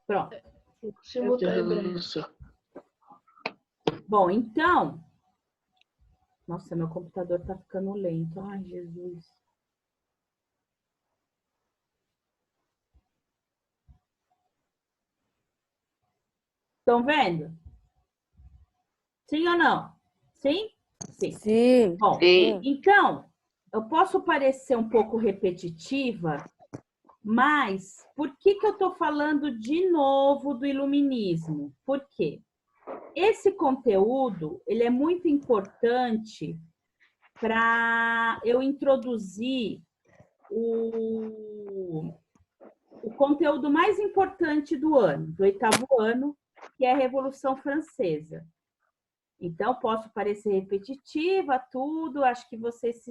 Pronto. Simultâneo. Bom, então... Nossa, meu computador tá ficando lento. Ai, Jesus. Estão vendo? Sim ou não? Sim? Sim. Sim. Bom, Sim. então, eu posso parecer um pouco repetitiva, mas por que eu estou falando de novo do iluminismo? Por quê? Esse conteúdo, ele é muito importante para eu introduzir o conteúdo mais importante do ano, do 8º ano, que é a Revolução Francesa. Então, posso parecer repetitiva, tudo, acho que vocês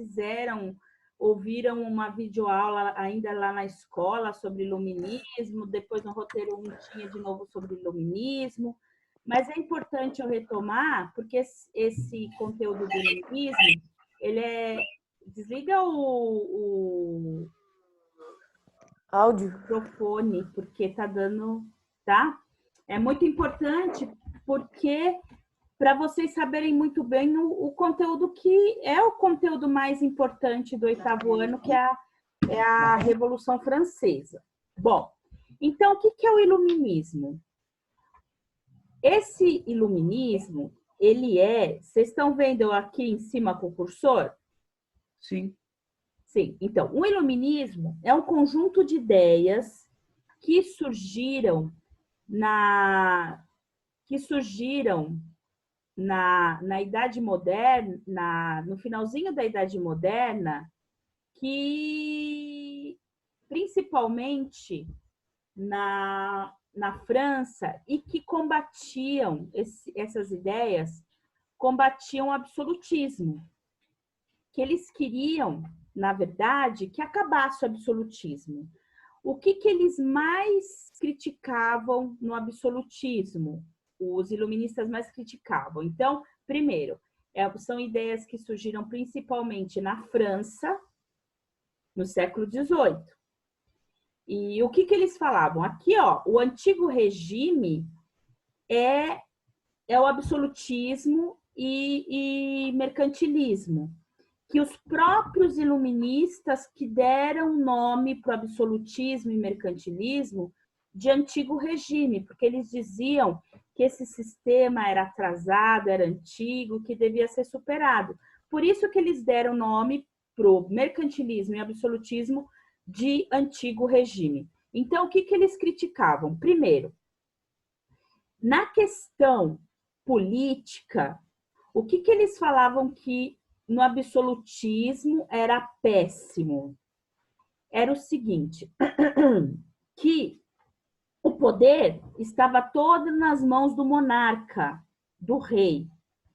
ouviram uma videoaula ainda lá na escola sobre iluminismo, depois no roteiro 1 tinha de novo sobre iluminismo, mas é importante eu retomar, porque esse conteúdo do iluminismo, ele é... Desliga o Áudio. microfone, porque tá dando, tá? É muito importante, porque para vocês saberem muito bem o conteúdo que é o conteúdo mais importante do 8º ano, que é a Revolução Francesa. Bom, então, o que é o iluminismo? Esse iluminismo, ele é... Vocês estão vendo aqui em cima com o cursor? Sim. Sim. Então, o iluminismo é um conjunto de ideias que surgiram na Idade Moderna, no finalzinho da Idade Moderna, que principalmente na França, e que combatiam, essas ideias, combatiam o absolutismo, que eles queriam, na verdade, que acabasse o absolutismo. O que eles mais criticavam no absolutismo? Os iluministas mais criticavam. Então, primeiro, são ideias que surgiram principalmente na França, no século XVIII. E o que eles falavam? Aqui, ó, o antigo regime é o absolutismo e mercantilismo, que os próprios iluministas que deram nome para o absolutismo e mercantilismo de antigo regime, porque eles diziam que esse sistema era atrasado, era antigo, que devia ser superado. Por isso que eles deram nome para o mercantilismo e absolutismo de antigo regime. Então, o que eles criticavam? Primeiro, na questão política, o que eles falavam que no absolutismo era péssimo? Era o seguinte, que o poder estava todo nas mãos do monarca, do rei.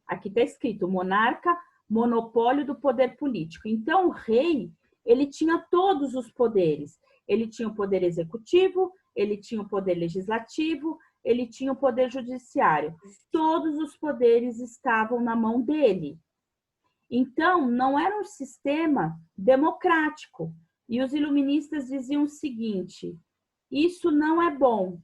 Aqui está escrito, monarca, monopólio do poder político. Então, o rei, ele tinha todos os poderes. Ele tinha o poder executivo, ele tinha o poder legislativo, ele tinha o poder judiciário. Todos os poderes estavam na mão dele. Então, não era um sistema democrático. E os iluministas diziam o seguinte, isso não é bom,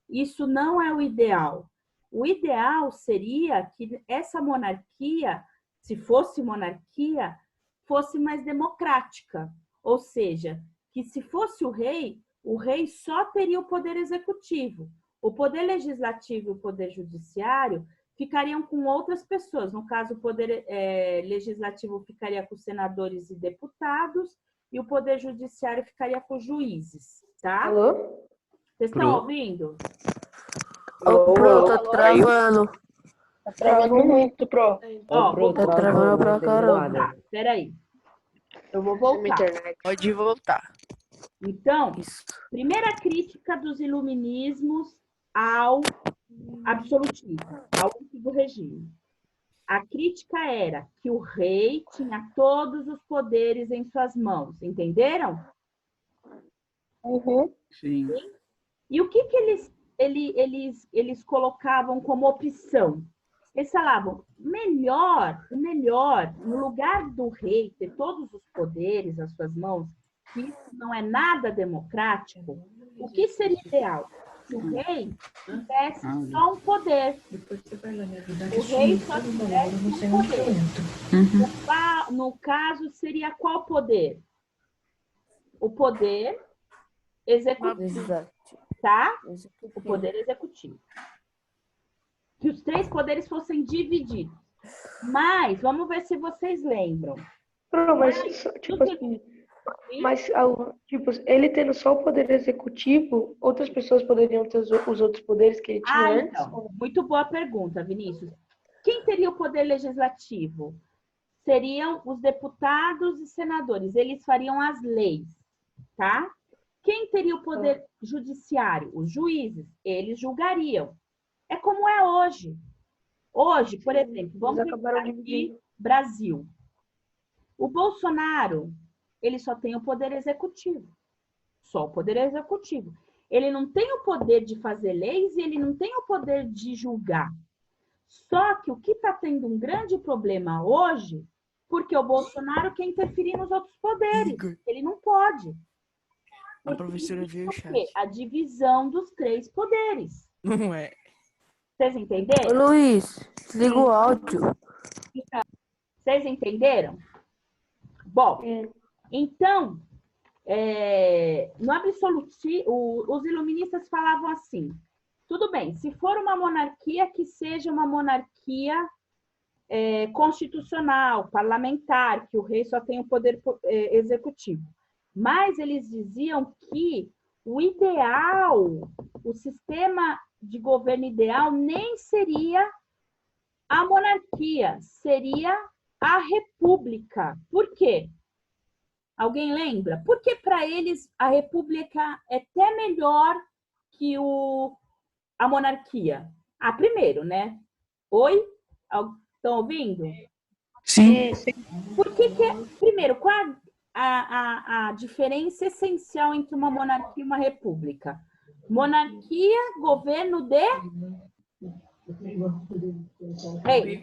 isso não é o ideal. O ideal seria que essa monarquia, se fosse monarquia, fosse mais democrática. Ou seja, que se fosse o rei só teria o poder executivo. O poder legislativo e o poder judiciário ficariam com outras pessoas. No caso, o poder legislativo ficaria com senadores e deputados e o poder judiciário ficaria com juízes, tá? Alô? Vocês estão ouvindo? Ô, Pro, tá travando. Tá travando muito, Pro. Ó, vou Tá travando pra caramba. Tá, peraí. Eu vou voltar. Pode voltar. Então, Isso. primeira crítica dos iluminismos ao absolutismo, ao antigo regime. A crítica era que o rei tinha todos os poderes em suas mãos, entenderam? Uhum. Sim. E o que eles colocavam como opção? Eles falavam, o melhor, no lugar do rei ter todos os poderes nas suas mãos, que isso não é nada democrático, o que seria ideal? que o rei tivesse só um poder. O rei só tivesse um poder. No caso, seria qual poder? O poder executivo, tá? O poder executivo. Que os 3 poderes fossem divididos. Mas, vamos ver se vocês lembram. Ele tendo só o poder executivo, outras pessoas poderiam ter os outros poderes que ele tinha antes? Então, muito boa pergunta, Vinícius. Quem teria o poder legislativo? Seriam os deputados e senadores. Eles fariam as leis, tá? Quem teria o poder judiciário? Os juízes. Eles julgariam. É como é hoje. Hoje, por exemplo, vamos pensar aqui, Brasil. O Bolsonaro, ele só tem o poder executivo. Só o poder executivo. Ele não tem o poder de fazer leis e ele não tem o poder de julgar. Só que o que está tendo um grande problema hoje, porque o Bolsonaro quer interferir nos outros poderes. Ele não pode. A professora veio o chat. A divisão dos 3 poderes. Não é. Vocês entenderam? Ô, Luiz, desliga o áudio. Vocês entenderam? Bom, então, no absolutismo, os iluministas falavam assim, tudo bem, se for uma monarquia, que seja uma monarquia constitucional, parlamentar, que o rei só tem o poder executivo. Mas eles diziam que o ideal, o sistema de governo ideal nem seria a monarquia, seria a república. Por quê? Alguém lembra? Porque para eles a república é até melhor que a monarquia. Primeiro, né? Oi? Estão ouvindo? Sim. Por que primeiro, qual a diferença essencial entre uma monarquia e uma república? Monarquia, governo de rei.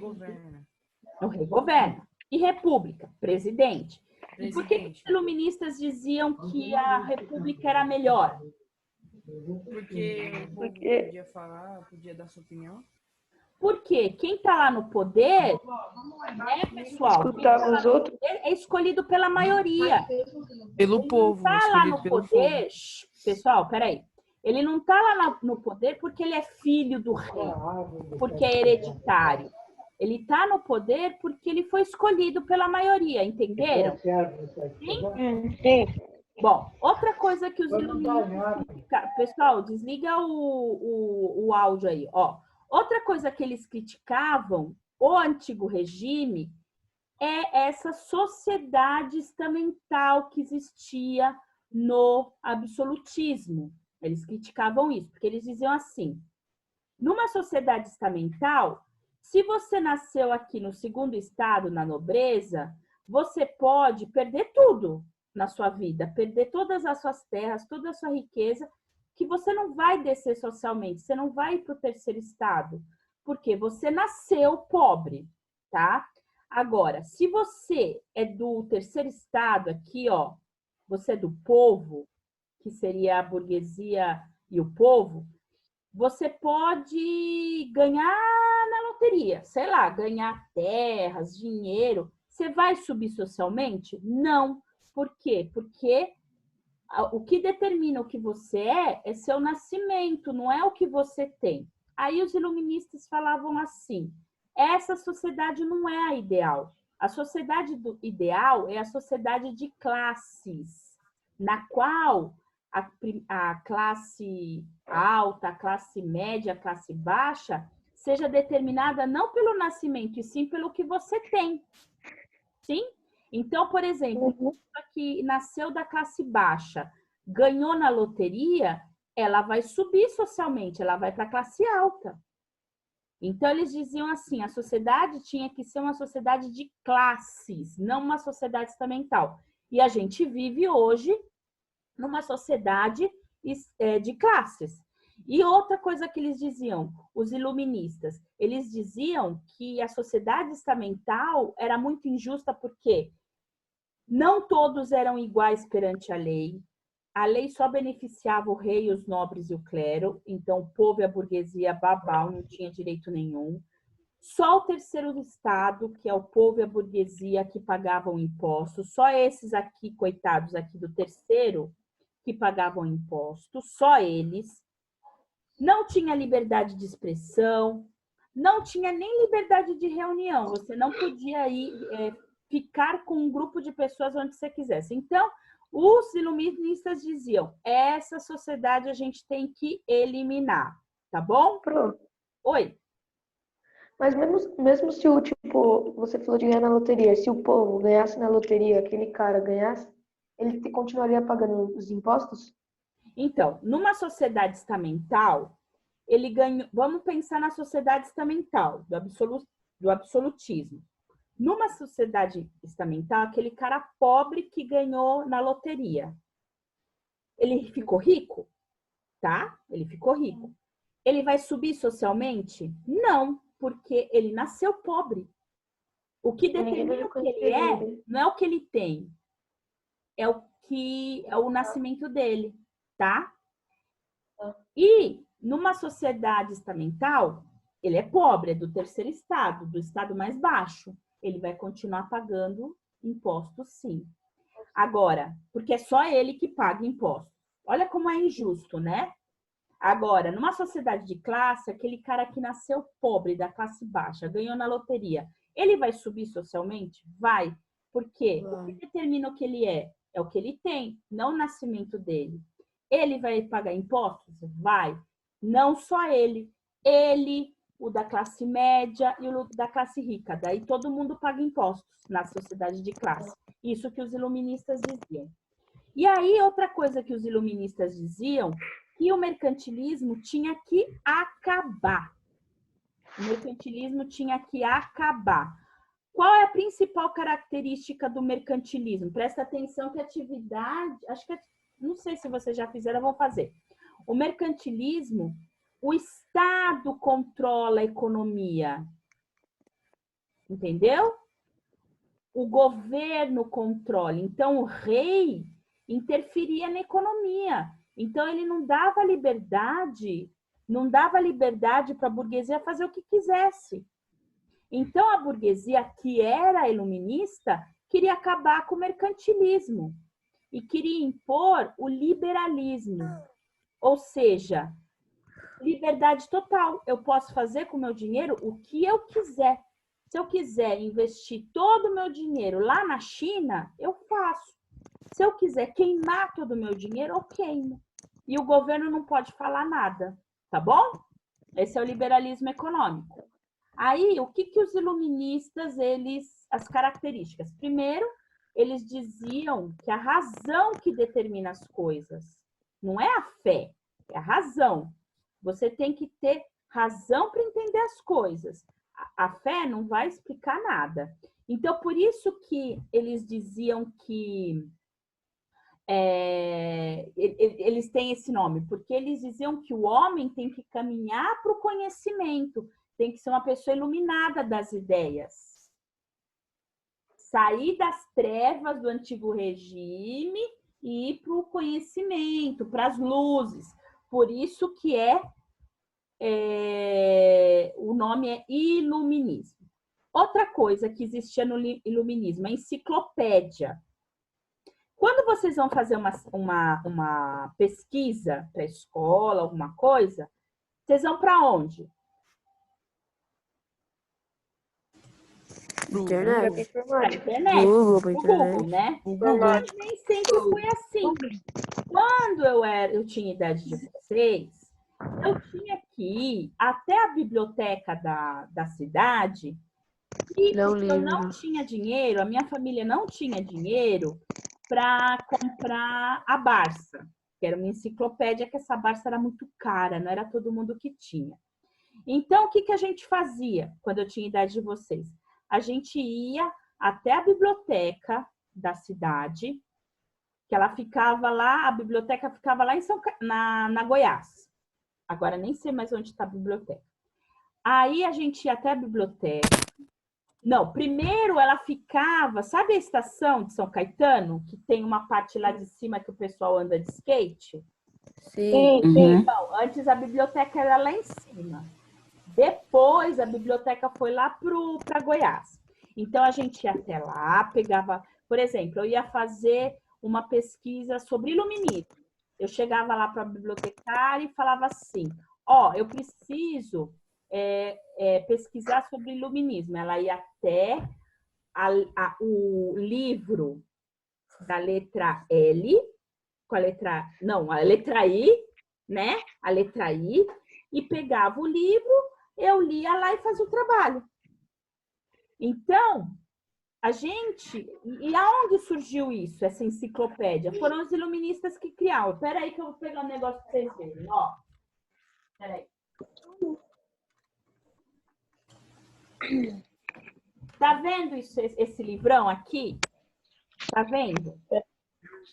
O rei governa. E república, presidente. E por que os iluministas diziam que a república era melhor? Porque podia falar, podia dar sua opinião. Porque quem está lá no poder, né, pessoal? Escutar os outros. É escolhido pela maioria. Pelo povo. Ele não está lá no poder, pessoal, peraí. Ele não está lá no poder porque ele é filho do rei, porque é hereditário. Ele está no poder porque ele foi escolhido pela maioria, entenderam? Sim. Bom, outra coisa que os iluministas... Pessoal, desliga o áudio aí, ó. Outra coisa que eles criticavam, o antigo regime, é essa sociedade estamental que existia no absolutismo. Eles criticavam isso, porque eles diziam assim, numa sociedade estamental, se você nasceu aqui no 2º estado, na nobreza, você pode perder tudo na sua vida, perder todas as suas terras, toda a sua riqueza, que você não vai descer socialmente, você não vai ir para o 3º estado, porque você nasceu pobre, tá? Agora, se você é do 3º estado aqui, ó, você é do povo, que seria a burguesia e o povo, você pode ganhar na loteria, sei lá, ganhar terras, dinheiro. Você vai subir socialmente? Não. Por quê? Porque o que determina o que você é seu nascimento, não é o que você tem. Aí os iluministas falavam assim, essa sociedade não é a ideal. A sociedade ideal é a sociedade de classes, na qual a classe alta, a classe média, a classe baixa, seja determinada não pelo nascimento, e sim pelo que você tem. Sim? Então, por exemplo, uma pessoa que nasceu da classe baixa, ganhou na loteria, ela vai subir socialmente, ela vai para a classe alta. Então, eles diziam assim, a sociedade tinha que ser uma sociedade de classes, não uma sociedade estamental. E a gente vive hoje numa sociedade de classes. E outra coisa que eles diziam, os iluministas, eles diziam que a sociedade estamental era muito injusta porque não todos eram iguais perante a lei, a lei só beneficiava o rei, os nobres e o clero, então o povo e a burguesia babau, não tinha direito nenhum. Só o terceiro estado, que é o povo e a burguesia, que pagavam impostos, só esses aqui, coitados aqui do terceiro, que pagavam impostos, só eles. Não tinha liberdade de expressão, não tinha nem liberdade de reunião, você não podia ir ficar com um grupo de pessoas onde você quisesse. Então, os iluministas diziam, essa sociedade a gente tem que eliminar, tá bom? Pronto. Oi. Mas mesmo se o tipo, você falou de ganhar na loteria, se o povo ganhasse na loteria, aquele cara ganhasse, ele continuaria pagando os impostos? Então, numa sociedade estamental, ele ganhou. Vamos pensar na sociedade estamental, do absolutismo. Numa sociedade estamental, aquele cara pobre que ganhou na loteria, ele ficou rico? Tá? Ele ficou rico. Ele vai subir socialmente? Não, porque ele nasceu pobre. O que determina o que ele é, não é o que ele tem, é o nascimento dele, tá? E numa sociedade estamental, ele é pobre, é do terceiro estado, do estado mais baixo. Ele vai continuar pagando impostos, sim. Agora, porque é só ele que paga impostos. Olha como é injusto, né? Agora, numa sociedade de classe, aquele cara que nasceu pobre, da classe baixa, ganhou na loteria, ele vai subir socialmente? Vai. Por quê? O que determina o que ele é? É o que ele tem, não o nascimento dele. Ele vai pagar impostos? Vai. Não só ele. Ele, o da classe média e o da classe rica. Daí todo mundo paga impostos na sociedade de classe. Isso que os iluministas diziam. E aí, outra coisa que os iluministas diziam, que o mercantilismo tinha que acabar. O mercantilismo tinha que acabar. Qual é a principal característica do mercantilismo? Presta atenção que atividade... Não sei se vocês já fizeram, eu vou fazer. O mercantilismo, o Estado controla a economia. Entendeu? O governo controla. Então, o rei interferia na economia. Então, ele não dava liberdade para a burguesia fazer o que quisesse. Então, a burguesia, que era iluminista, queria acabar com o mercantilismo e queria impor o liberalismo. Ou seja, liberdade total. Eu posso fazer com o meu dinheiro o que eu quiser. Se eu quiser investir todo o meu dinheiro lá na China, eu faço. Se eu quiser queimar todo o meu dinheiro, eu queimo. E o governo não pode falar nada, tá bom? Esse é o liberalismo econômico. Aí, o que os iluministas, as características? Primeiro, eles diziam que a razão que determina as coisas não é a fé, é a razão. Você tem que ter razão para entender as coisas. A fé não vai explicar nada. Então, por isso que eles diziam que eles têm esse nome, porque eles diziam que o homem tem que caminhar para o conhecimento, tem que ser uma pessoa iluminada das ideias. Sair das trevas do antigo regime e ir para o conhecimento, para as luzes. Por isso que o nome é iluminismo. Outra coisa que existia no iluminismo, a enciclopédia. Quando vocês vão fazer uma pesquisa para a escola, alguma coisa, vocês vão para onde? Internet. Para internet. Google, né? Mas nem sempre foi assim. Quando eu tinha idade de vocês, eu tinha que ir até a biblioteca da cidade e porque eu não tinha dinheiro, a minha família não tinha dinheiro para comprar a Barça, que era uma enciclopédia, que essa Barça era muito cara, não era todo mundo que tinha. Então, o que a gente fazia quando eu tinha idade de vocês? A gente ia até a biblioteca da cidade, que ela ficava lá, a biblioteca ficava lá na Goiás. Agora nem sei mais onde está a biblioteca. Aí a gente ia até a biblioteca, Não, primeiro ela ficava... Sabe a estação de São Caetano? Que tem uma parte lá de cima que o pessoal anda de skate? Sim. Então, antes a biblioteca era lá em cima. Depois a biblioteca foi lá para Goiás. Então a gente ia até lá, pegava... Por exemplo, eu ia fazer uma pesquisa sobre iluminismo. Eu chegava lá para a bibliotecária e falava assim, eu preciso pesquisar sobre iluminismo. Ela ia até o livro da letra L, com a letra... Não, a letra I, né? A letra I, e pegava o livro, eu lia lá e fazia o trabalho. Então, a gente... E aonde surgiu isso, essa enciclopédia? Foram os iluministas que criaram. Espera aí que eu vou pegar um negócio para vocês verem. Ó, espera aí. Tá vendo isso, esse livrão aqui? Tá vendo?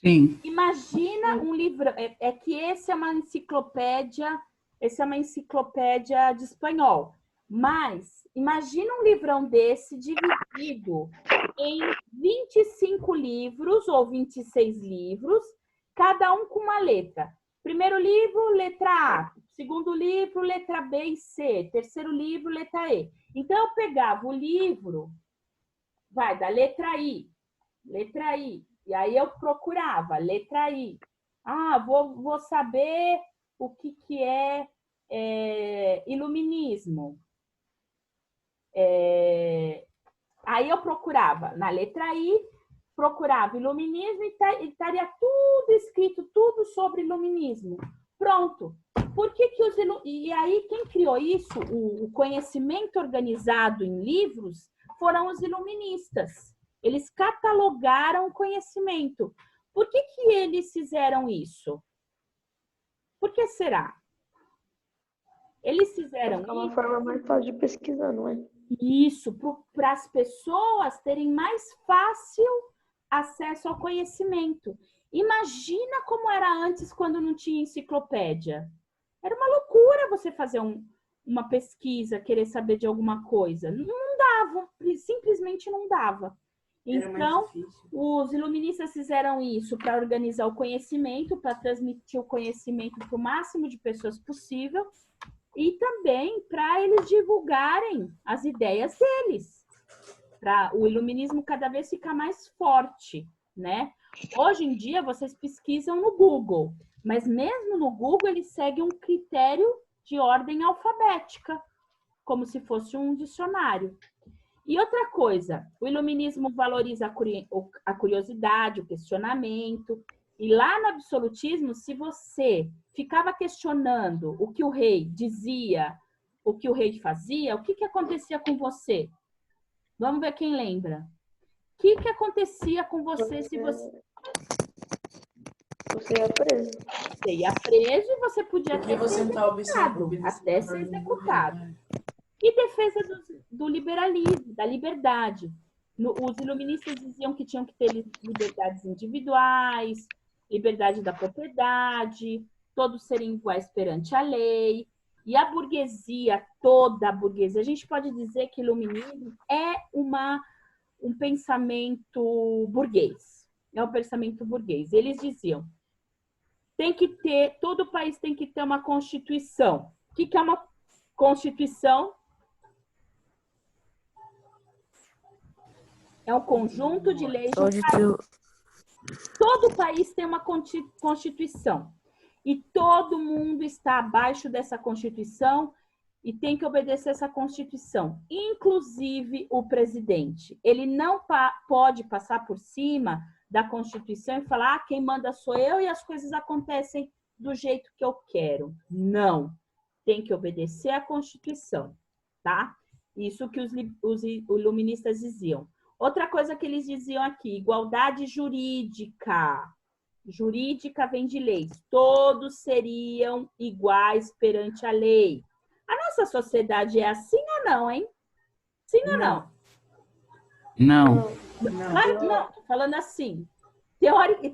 Sim. Imagina um livro... É que esse é uma enciclopédia de espanhol. Mas imagina um livrão desse dividido em 25 livros ou 26 livros, cada um com uma letra. Primeiro livro, letra A. Segundo livro, letra B e C. Terceiro livro, letra E. Então, eu pegava o livro, da letra I. Letra I. E aí eu procurava, letra I. Vou saber o que é iluminismo. Aí eu procurava na letra I, procurava iluminismo e estaria tudo escrito, tudo sobre iluminismo. Pronto. E aí quem criou isso, o conhecimento organizado em livros, foram os iluministas. Eles catalogaram o conhecimento. Por que eles fizeram isso? Por que será? Eles fizeram isso... É uma forma mais fácil de pesquisar, não é? Isso, para as pessoas terem mais fácil acesso ao conhecimento. Imagina como era antes, quando não tinha enciclopédia. Era uma loucura você fazer uma pesquisa, querer saber de alguma coisa. Não dava, simplesmente não dava. Então, os iluministas fizeram isso para organizar o conhecimento, para transmitir o conhecimento para o máximo de pessoas possível, e também para eles divulgarem as ideias deles, para o iluminismo cada vez ficar mais forte, né? Hoje em dia, vocês pesquisam no Google, mas mesmo no Google, eles seguem um critério de ordem alfabética, como se fosse um dicionário. E outra coisa, o iluminismo valoriza a curiosidade, o questionamento. E lá no absolutismo, se você ficava questionando o que o rei dizia, o que o rei fazia, o que acontecia com você? Vamos ver quem lembra. O que acontecia com você se você... Você ia preso. Você ia preso e você podia Porque você não está observando. até ser executado. E defesa do liberalismo, da liberdade. Os iluministas diziam que tinham que ter liberdades individuais, liberdade da propriedade, todos serem iguais perante a lei. E a burguesia, toda a burguesia, a gente pode dizer que o iluminismo é um pensamento burguês. É um pensamento burguês. Eles diziam, todo país tem que ter uma constituição. O que é uma constituição? É um conjunto de leis. Todo país tem uma constituição. E todo mundo está abaixo dessa constituição e tem que obedecer essa constituição. Inclusive o presidente. Ele não pode passar por cima da constituição e falar quem manda sou eu e as coisas acontecem do jeito que eu quero. Não. Tem que obedecer à constituição, tá? Isso que os iluministas diziam. Outra coisa que eles diziam aqui, igualdade jurídica. Jurídica vem de leis. Todos seriam iguais perante a lei. A nossa sociedade é assim ou não, hein? Sim ou não? Não. Claro que não. Tô falando assim.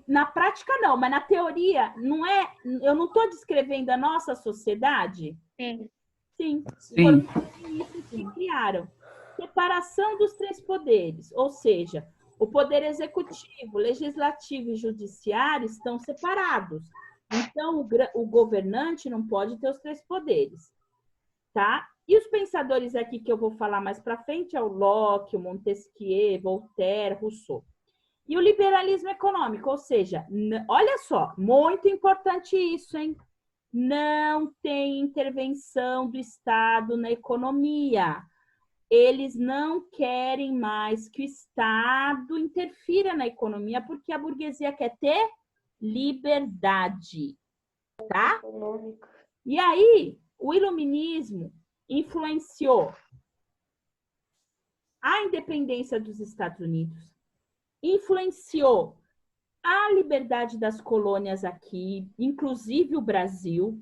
Na prática, não. Mas na teoria, não é... Eu não estou descrevendo a nossa sociedade? Sim. Sim. Sim. Foram os que criaram. separação dos três poderes, ou seja, o poder executivo, legislativo e judiciário estão separados. Então, o governante não pode ter os três poderes, tá? E os pensadores aqui que eu vou falar mais para frente é o Locke, o Montesquieu, Voltaire, Rousseau. E o liberalismo econômico, ou seja, olha só, muito importante isso, hein? Não tem intervenção do Estado na economia. Eles não querem mais que o Estado interfira na economia, porque a burguesia quer ter liberdade, tá? E aí, o iluminismo influenciou a independência dos Estados Unidos, influenciou a liberdade das colônias aqui, inclusive o Brasil,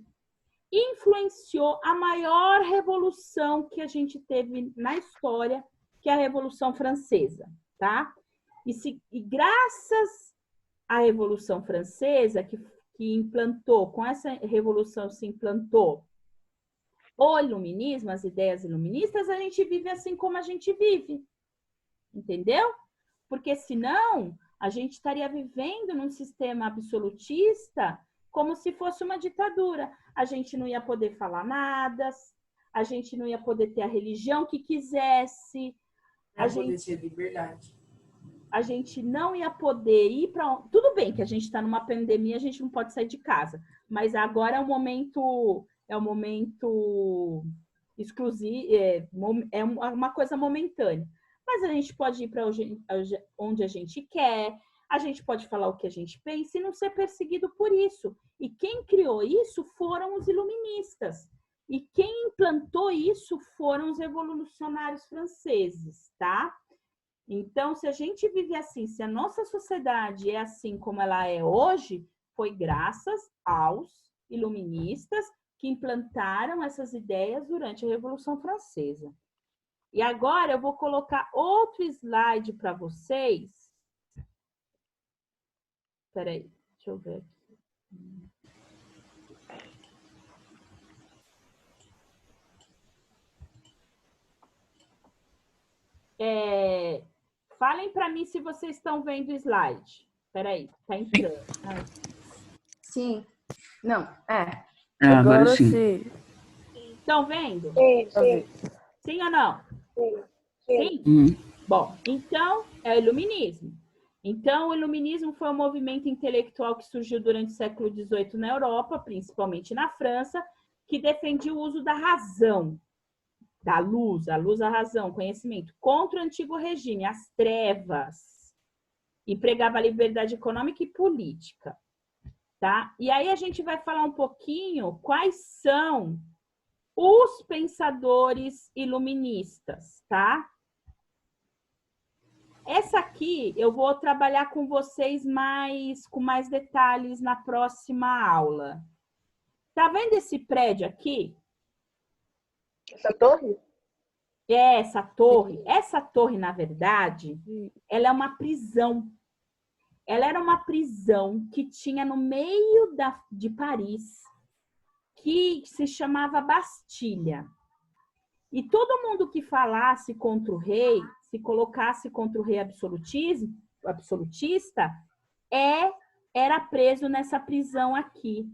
influenciou a maior revolução que a gente teve na história, que é a Revolução Francesa, tá? E graças à Revolução Francesa, que implantou, com essa revolução se implantou o iluminismo, as ideias iluministas, a gente vive assim como a gente vive, entendeu? Porque senão a gente estaria vivendo num sistema absolutista como se fosse uma ditadura. A gente não ia poder falar nada, a gente não ia poder ter a religião que quisesse. Não ia poder ter liberdade. A gente não ia poder ir para... Tudo bem que a gente está numa pandemia, a gente não pode sair de casa, mas agora é um momento exclusivo, é uma coisa momentânea. Mas a gente pode ir para onde a gente quer, a gente pode falar o que a gente pensa e não ser perseguido por isso. E quem criou isso foram os iluministas. E quem implantou isso foram os revolucionários franceses, tá? Então, se a gente vive assim, se a nossa sociedade é assim como ela é hoje, foi graças aos iluministas que implantaram essas ideias durante a Revolução Francesa. E agora eu vou colocar outro slide para vocês. Espera aí, deixa eu ver aqui. Falem para mim se vocês estão vendo o slide. Espera aí, tá entrando. Sim. Não, Agora sim. Estão vendo? Sim. Sim ou não? Sim? Bom, então, é o iluminismo. Então, o iluminismo foi um movimento intelectual que surgiu durante o século XVIII na Europa, principalmente na França, que defendia o uso da razão, da luz, a razão, conhecimento, contra o antigo regime, as trevas, e pregava a liberdade econômica e política, tá? E aí a gente vai falar um pouquinho quais são os pensadores iluministas, tá? Essa aqui eu vou trabalhar com vocês com mais detalhes na próxima aula. Tá vendo esse prédio aqui? Essa torre? Essa torre. Essa torre, na verdade, ela é uma prisão. Ela era uma prisão que tinha no meio de Paris, que se chamava Bastilha. E todo mundo que falasse contra o rei, se colocasse contra o rei absolutista, era preso nessa prisão aqui.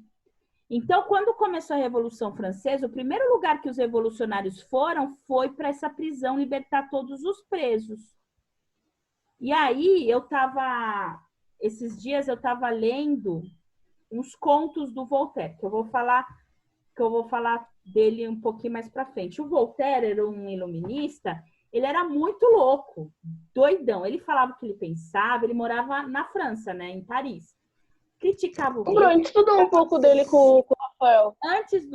Então, quando começou a Revolução Francesa, o primeiro lugar que os revolucionários foram foi para essa prisão libertar todos os presos. E aí, esses dias eu estava lendo uns contos do Voltaire, que eu vou falar dele um pouquinho mais para frente. O Voltaire era um iluminista, ele era muito louco, doidão. Ele falava o que ele pensava, ele morava na França, né, em Paris. Criticava o rei. A gente estudou um pouco dele com o Rafael. A gente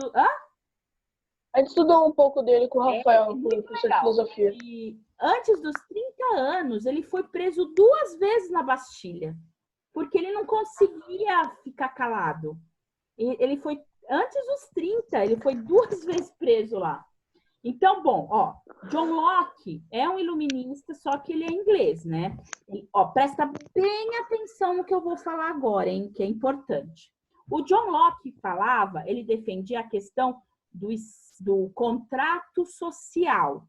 estudou um pouco dele com o Rafael, com o professor de filosofia. E antes dos 30 anos, ele foi preso 2 vezes na Bastilha, porque ele não conseguia ficar calado. Ele foi, antes dos 30, ele foi 2 vezes preso lá. Então, bom, John Locke é um iluminista, só que ele é inglês, né? Presta bem atenção no que eu vou falar agora, hein? Que é importante. O John Locke ele defendia a questão do contrato social.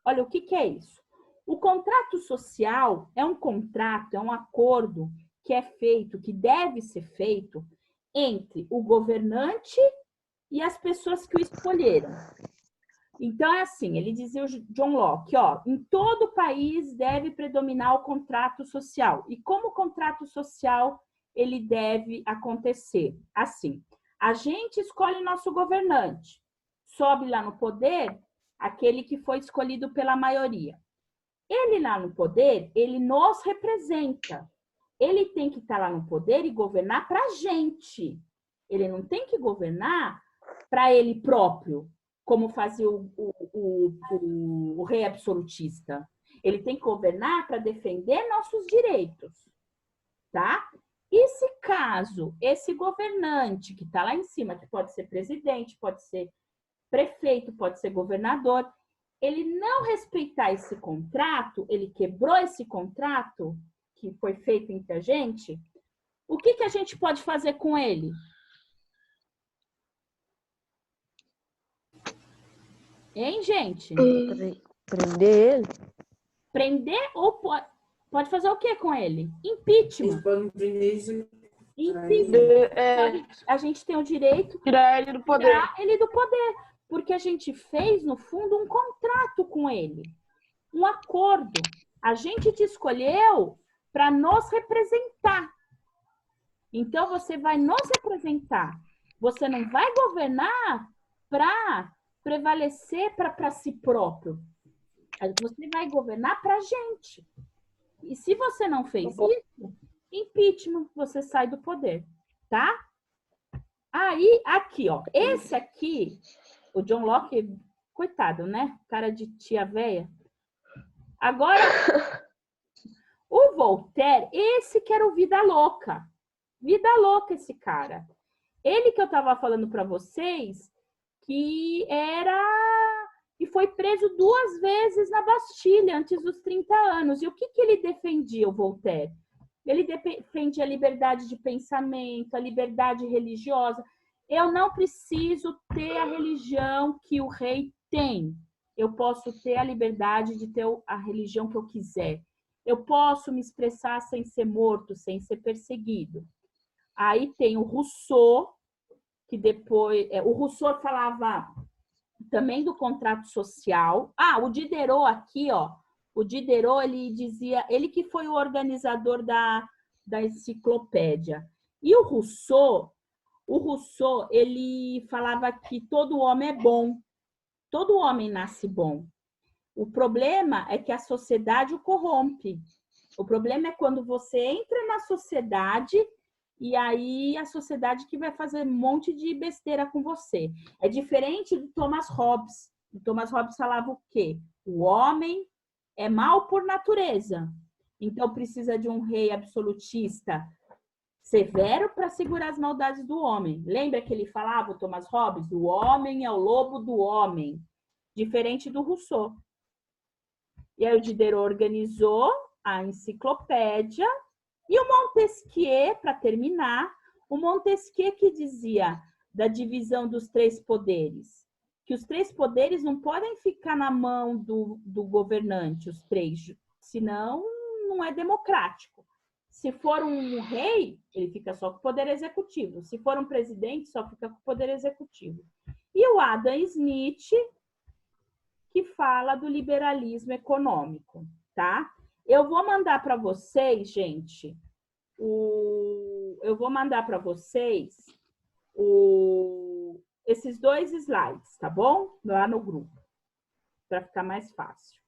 Olha, o que que é isso? O contrato social é um contrato, é um acordo que é feito, que deve ser feito entre o governante e as pessoas que o escolheram. Então, é assim, ele dizia, o John Locke, ó, em todo o país deve predominar o contrato social. E como o contrato social ele deve acontecer? Assim, a gente escolhe o nosso governante, sobe lá no poder aquele que foi escolhido pela maioria. Ele lá no poder, ele nos representa. Ele tem que estar lá no poder e governar para a gente. Ele não tem que governar para ele próprio, como fazia o rei absolutista. Ele tem que governar para defender nossos direitos, tá? E se caso esse governante que está lá em cima, que pode ser presidente, pode ser prefeito, pode ser governador, ele não respeitar esse contrato, ele quebrou esse contrato que foi feito entre a gente, o que que a gente pode fazer com ele? Hein, gente? Prender ele? Prender ou pode fazer o que com ele? Impeachment. Eles podem prender isso. Impeachment. A gente tem o direito de Tirar ele do poder. tirar ele do poder, porque a gente fez, no fundo, um contrato com ele, um acordo. A gente te escolheu para nos representar. Então, você vai nos representar. Você não vai governar para prevalecer para si próprio. Você vai governar para a gente. E se você não fez isso, impeachment, você sai do poder, tá? Aí, aqui, ó. Esse aqui, o John Locke, coitado, né? Cara de tia véia. Agora, o Voltaire, esse que era o Vida Louca. Vida louca esse cara. Ele que eu tava falando para vocês, que era... E foi preso 2 vezes na Bastilha, antes dos 30 anos. E o que que ele defendia, o Voltaire? Ele defendia a liberdade de pensamento, a liberdade religiosa. Eu não preciso ter a religião que o rei tem. Eu posso ter a liberdade de ter a religião que eu quiser. Eu posso me expressar sem ser morto, sem ser perseguido. Aí tem o Rousseau, que depois... o Rousseau falava também do contrato social. Ah, o Diderot aqui, ó. O Diderot, ele dizia... Ele que foi o organizador da enciclopédia. E o Rousseau, ele falava que todo homem é bom. Todo homem nasce bom. O problema é que a sociedade o corrompe. O problema é quando você entra na sociedade e aí a sociedade que vai fazer um monte de besteira com você. É diferente do Thomas Hobbes. O Thomas Hobbes falava o quê? O homem é mau por natureza. Então precisa de um rei absolutista severo para segurar as maldades do homem. Lembra que ele falava, o Thomas Hobbes? O homem é o lobo do homem. Diferente do Rousseau. E aí o Diderot organizou a enciclopédia. E o Montesquieu, para terminar, o Montesquieu que dizia da divisão dos 3 poderes, que os 3 poderes não podem ficar na mão do governante, os 3, senão não é democrático. Se for um rei, ele fica só com o poder executivo. Se for um presidente, só fica com o poder executivo. E o Adam Smith, que fala do liberalismo econômico, tá? Eu vou mandar para vocês, gente, eu vou mandar para vocês esses 2 slides, tá bom? Lá no grupo, para ficar mais fácil.